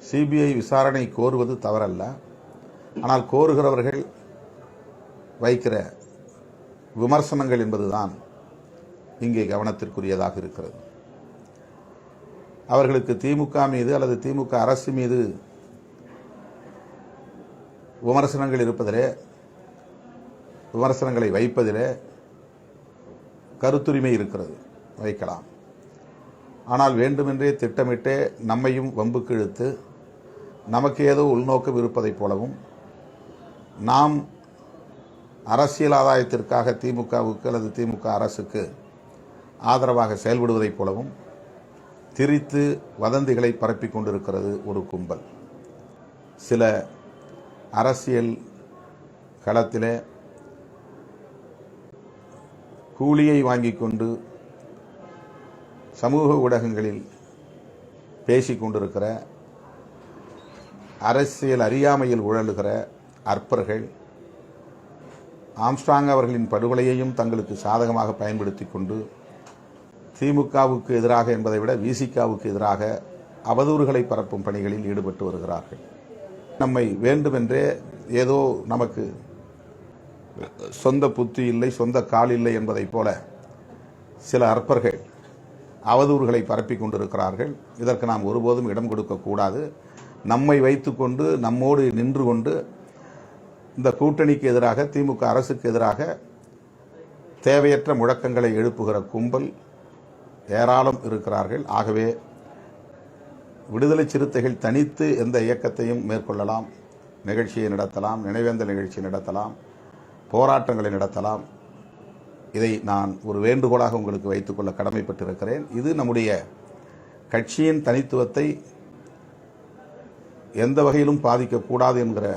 CBI விசாரணை கோருவது தவறல்ல. ஆனால் கோருகிறவர்கள் வைக்கிற விமர்சனங்கள் என்பதுதான் இங்கே கவனத்திற்குரியதாக இருக்கிறது. அவர்களுக்கு திமுக மீது அல்லது திமுக அரசு மீது விமர்சனங்கள் இருப்பதிலே, விமர்சனங்களை வைப்பதிலே கருத்துரிமை இருக்கிறது, வைக்கலாம். ஆனால் வேண்டுமென்றே திட்டமிட்டே நம்மையும் வம்புக்கு இழுத்து நமக்கு ஏதோ உள்நோக்கம் இருப்பதைப் போலவும், நாம் அரசியல் ஆதாயத்திற்காக திமுகவுக்கு அல்லது திமுக அரசுக்கு ஆதரவாக செயல்படுவதைப் போலவும் திரித்து வதந்திகளை பரப்பிக் கொண்டிருக்கிறது ஒரு கும்பல். சில அரசியல் களத்திலே கூலியை வாங்கிக் கொண்டு சமூக ஊடகங்களில் பேசிக் கொண்டிருக்கிற, அரசியல் அறியாமையில் உழலுகிற அற்பர்கள் ஆம்ஸ்ட்ராங் அவர்களின் படுகொலையையும் தங்களுக்கு சாதகமாக பயன்படுத்தி கொண்டு திமுகவுக்கு எதிராக என்பதை விட விசிகாவுக்கு எதிராக அவதூறுகளை பரப்பும் பணிகளில் ஈடுபட்டு வருகிறார்கள். நம்மை வேண்டுமென்றே ஏதோ நமக்கு சொந்த புத்தி இல்லை, சொந்த கால் இல்லை என்பதைப் போல சில அற்பர்கள் அவதூறுகளை பரப்பிக் கொண்டிருக்கிறார்கள். இதற்கு நாம் ஒருபோதும் இடம் கொடுக்கக்கூடாது. நம்மை வைத்துக்கொண்டு, நம்மோடு நின்று கொண்டு இந்த கூட்டணிக்கு எதிராக, திமுக அரசுக்கு எதிராக தேவையற்ற முழக்கங்களை எழுப்புகிற கும்பல் ஏராளம் இருக்கிறார்கள். ஆகவே விடுதலை சிறுத்தைகள் தனித்து எந்த இயக்கத்தையும் மேற்கொள்ளலாம், நிகழ்ச்சியை நடத்தலாம், நினைவேந்தல் நிகழ்ச்சி நடத்தலாம், போராட்டங்களை நடத்தலாம். இதை நான் ஒரு வேண்டுகோளாக உங்களுக்கு வைத்துக்கொள்ள கடமைப்பட்டிருக்கிறேன். இது நம்முடைய கட்சியின் தனித்துவத்தை எந்த வகையிலும் பாதிக்கக்கூடாது என்கிற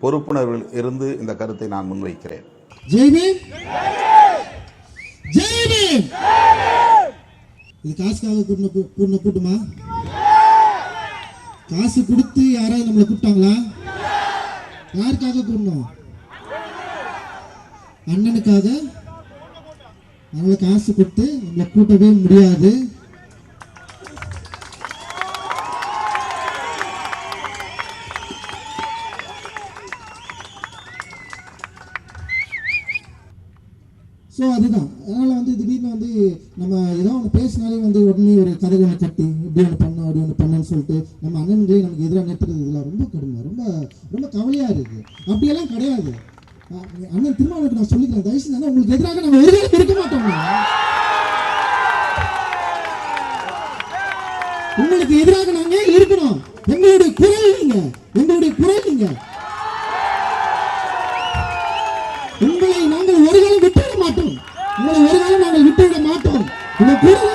பொறுப்புணர்வில் இருந்து இந்த கருத்தை நான் முன்வைக்கிறேன். இது காசுக்காக கூட்டமா? காசு கொடுத்து யாராவது நம்மளை கூப்பிட்டாங்களா? யாருக்காக கூட்டணும்? அண்ணனுக்காக. நம்மளை காசு கொடுத்து நம்மளை கூட்டவே முடியாது. ஸோ அதுதான். அதனால் திடீர்னு நம்ம ஏதோ ஒன்று பேசினாலே உடனே ஒரு கதை ஒன்று கட்டி இப்படி ஒன்று பண்ண அப்படி ஒன்று பண்ணன்னு சொல்லிட்டு நம்ம அண்ணன்களே நமக்கு எதிராக நிறுத்துறது இதெல்லாம் ரொம்ப கடுமை, ரொம்ப ரொம்ப கவலையாக இருக்குது. அப்படியெல்லாம் கிடையாது. அண்ணன் திருமாவளவனுக்கு நான் சொல்லிக்கிறேன், தயவு செஞ்சு உங்களுக்கு எதிராக நம்ம ஒரு வேலை இருக்க மாட்டோம். உங்களுக்கு எதிராக நாங்க இருக்கணும். எங்களுடைய குரல் நீங்க, எங்களுடைய குரல் நீங்க. உங்களை நாங்கள் ஒரு காலம் விட்டுவிட மாட்டோம். உங்களை ஒரு காலம் நாங்கள் விட்டுவிட மாட்டோம். உங்க குரல்